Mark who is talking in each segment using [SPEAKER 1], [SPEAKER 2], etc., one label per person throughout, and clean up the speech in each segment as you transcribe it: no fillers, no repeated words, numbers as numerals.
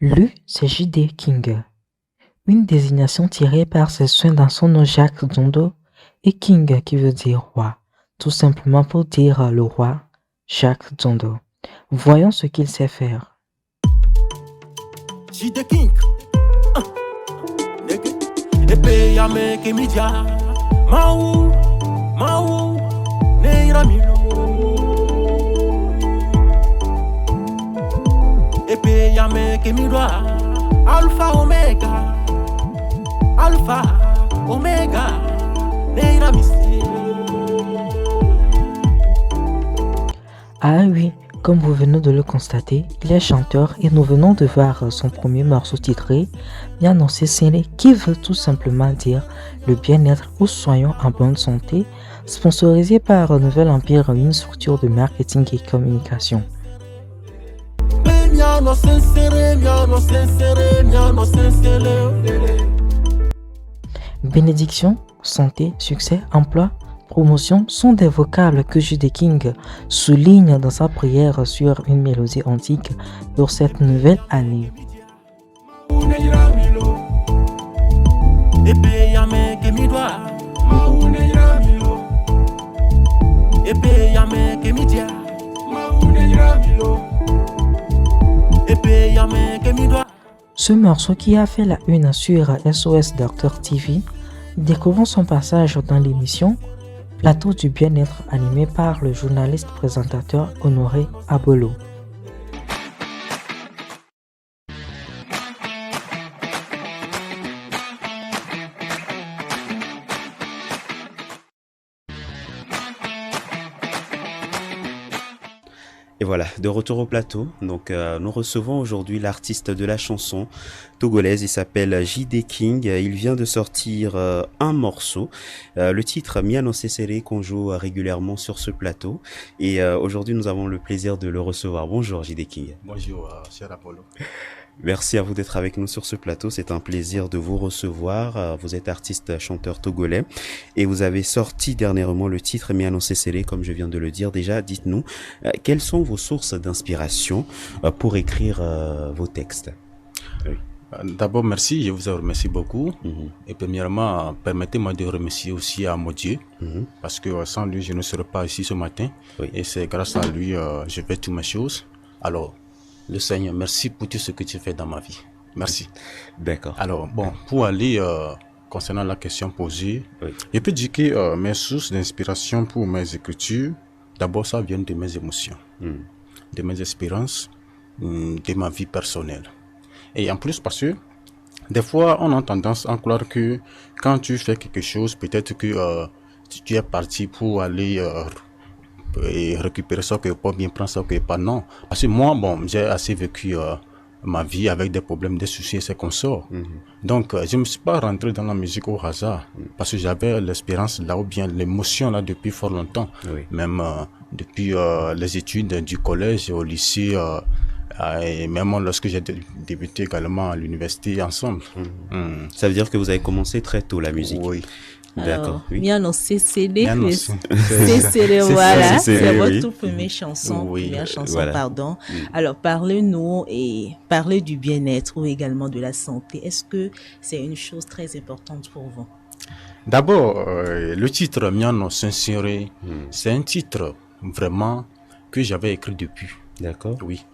[SPEAKER 1] Lui, c'est J.D. King, une désignation tirée par ses soins dans son nom Jacques Dondo, et King qui veut dire roi, tout simplement pour dire le roi Jacques Dondo. Voyons ce qu'il sait faire.
[SPEAKER 2] J.D. King. Epe ya me kemidia. Mau, neira milo. Epe ya me kemidwa. Alpha Omega, neira misi.
[SPEAKER 1] Ah oui, comme vous venez de le constater, il est chanteur et nous venons de voir son premier morceau titré Bien Scellé qui veut tout simplement dire le bien-être ou soyons en bonne santé, sponsorisé par Nouvel Empire, une structure de marketing et communication. Bénédiction, santé, succès, emploi, promotion sont des vocables que J.D. King souligne dans sa prière sur une mélodie antique pour cette nouvelle année. Ce morceau qui a fait la une sur SOS Doctor TV, découvrons son passage dans l'émission Plateau du bien-être animé par le journaliste présentateur Honoré Abolo.
[SPEAKER 3] Et voilà, de retour au plateau. Donc, nous recevons aujourd'hui l'artiste de la chanson togolaise. Il s'appelle J.D. King. Il vient de sortir un morceau. Le titre Miano Sesere qu'on joue régulièrement sur ce plateau. Et aujourd'hui, nous avons le plaisir de le recevoir. Bonjour J.D. King.
[SPEAKER 4] Bonjour, cher Apollo.
[SPEAKER 3] Merci à vous d'être avec nous sur ce plateau. C'est un plaisir de vous recevoir. Vous êtes artiste chanteur togolais et vous avez sorti dernièrement le titre Miano Sesere, comme je viens de le dire. Déjà, dites-nous, quelles sont vos sources d'inspiration pour écrire vos textes?
[SPEAKER 4] Oui. D'abord, merci. Je vous remercie beaucoup. Et premièrement, permettez-moi de remercier aussi à mon Dieu, parce que sans lui, je ne serais pas ici ce matin.
[SPEAKER 3] Oui.
[SPEAKER 4] Et c'est grâce à lui, je fais toutes mes choses. Alors, le Seigneur, merci pour tout ce que tu fais dans ma vie. Merci.
[SPEAKER 3] D'accord.
[SPEAKER 4] Alors, bon, pour aller concernant la question posée,
[SPEAKER 3] Oui.
[SPEAKER 4] je peux dire que mes sources d'inspiration pour mes écritures, d'abord, ça vient de mes émotions, de mes expériences, de ma vie personnelle. Et en plus, parce que des fois, on a tendance à croire que quand tu fais quelque chose, peut-être que tu es parti pour aller et récupérer ça que pas, bien prendre ça que pas, non. Parce que moi, bon, j'ai assez vécu ma vie avec des problèmes, des soucis et c'est comme ça. Donc, je ne me suis pas rentré dans la musique au hasard parce que j'avais l'expérience là ou bien l'émotion là depuis fort longtemps.
[SPEAKER 3] Oui.
[SPEAKER 4] Même depuis les études du collège au lycée et même lorsque j'ai débuté également à l'université ensemble.
[SPEAKER 3] Ça veut dire que vous avez commencé très tôt la musique.
[SPEAKER 4] Oui.
[SPEAKER 3] D'accord. Oui.
[SPEAKER 5] Miano Sesele,
[SPEAKER 4] Miano
[SPEAKER 5] Sesele, voilà,
[SPEAKER 3] Sesele,
[SPEAKER 5] c'est
[SPEAKER 3] oui.
[SPEAKER 5] votre toute première chanson,
[SPEAKER 4] Oui,
[SPEAKER 3] voilà.
[SPEAKER 5] pardon. Alors, parlez-nous et parlez du bien-être ou également de la santé. Est-ce que c'est une chose très importante pour vous?
[SPEAKER 4] D'abord, le titre Miano Sesere, c'est un titre vraiment que j'avais écrit depuis.
[SPEAKER 3] D'accord.
[SPEAKER 4] Oui.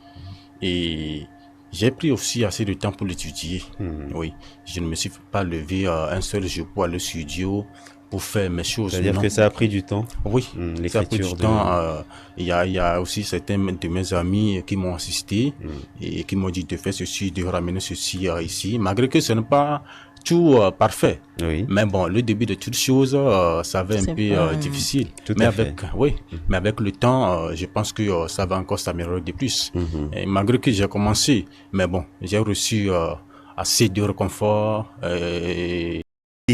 [SPEAKER 4] Et j'ai pris aussi assez de temps pour l'étudier. Oui. Je ne me suis pas levé un seul jour pour aller au studio pour faire mes choses.
[SPEAKER 3] C'est-à-dire que ça a pris du temps.
[SPEAKER 4] Oui, ça a pris du temps. Il y a aussi certains de mes amis qui m'ont assisté et qui m'ont dit de faire ceci, de ramener ceci ici, malgré que ce n'est pas tout parfait.
[SPEAKER 3] Oui.
[SPEAKER 4] Mais bon, le début de toutes choses, ça va un peu difficile.
[SPEAKER 3] Tout
[SPEAKER 4] mais
[SPEAKER 3] à
[SPEAKER 4] avec,
[SPEAKER 3] fait.
[SPEAKER 4] oui, mais avec le temps, je pense que ça va encore s'améliorer de plus. Et malgré que j'ai commencé, mais bon, j'ai reçu assez de réconfort.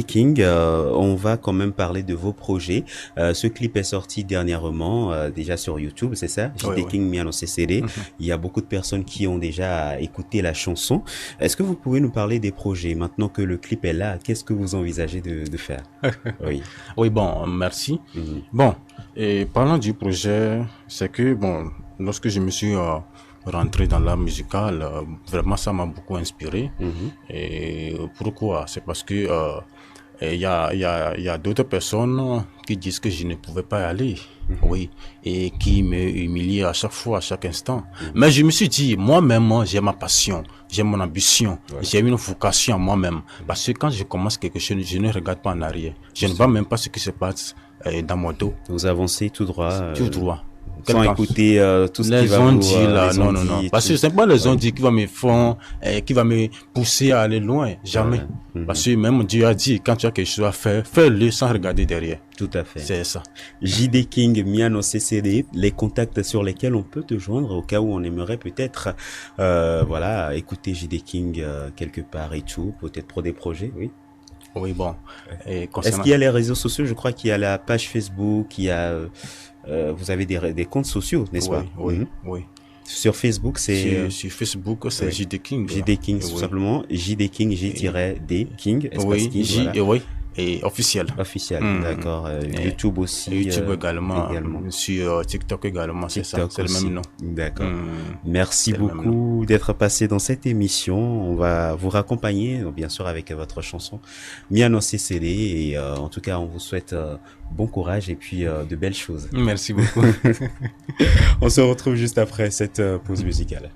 [SPEAKER 3] King, on va quand même parler de vos projets. Ce clip est sorti dernièrement, déjà sur YouTube, c'est ça? J.D. King Miano Sesere. Il y a beaucoup de personnes qui ont déjà écouté la chanson. Est-ce que vous pouvez nous parler des projets? Maintenant que le clip est là, qu'est-ce que vous envisagez de faire? Oui.
[SPEAKER 4] Oui, bon, merci. Bon, et parlant du projet, c'est que, bon, lorsque je me suis rentrer dans l'art musical. Vraiment, ça m'a beaucoup inspiré. Et pourquoi? C'est parce que il y a d'autres personnes qui disent que je ne pouvais pas y aller, oui, et qui me humilient à chaque fois, à chaque instant. Mais je me suis dit, moi-même, j'ai ma passion, j'ai mon ambition, j'ai une vocation à moi-même. Parce que quand je commence quelque chose, je ne regarde pas en arrière. Je ne vois même pas ce qui se passe dans mon dos.
[SPEAKER 3] Vous avancez tout droit.
[SPEAKER 4] Tout droit.
[SPEAKER 3] Sans écouter tout ce qui va
[SPEAKER 4] vous
[SPEAKER 3] dire là,
[SPEAKER 4] non. Parce que c'est pas les ont dit qui va me faire, qui va me pousser à aller loin, jamais. Parce que même Dieu a dit, quand tu as quelque chose à faire, fais-le sans regarder derrière.
[SPEAKER 3] Tout à fait.
[SPEAKER 4] C'est ça.
[SPEAKER 3] JD King, Miano CCD, les contacts sur lesquels on peut te joindre au cas où on aimerait peut-être, écouter JD King quelque part et tout, peut-être pour des projets, oui.
[SPEAKER 4] Oui, bon.
[SPEAKER 3] Est-ce qu'il y a les réseaux sociaux? Je crois qu'il y a la page Facebook, il y a, vous avez des comptes sociaux, n'est-ce pas?
[SPEAKER 4] Oui.
[SPEAKER 3] Sur Facebook, c'est...
[SPEAKER 4] Sur Facebook, c'est JD King.
[SPEAKER 3] JD King, tout simplement. JD King, J-D King,
[SPEAKER 4] espace King, voilà. Et officiel.
[SPEAKER 3] Officiel, d'accord. YouTube aussi.
[SPEAKER 4] YouTube également. Sur TikTok également, c'est ça. C'est le même nom.
[SPEAKER 3] D'accord. Merci beaucoup d'être passé dans cette émission. On va vous raccompagner, bien sûr, avec votre chanson Miano CCD. Et en tout cas, on vous souhaite bon courage et puis de belles choses.
[SPEAKER 4] Merci beaucoup.
[SPEAKER 3] On se retrouve juste après cette pause musicale.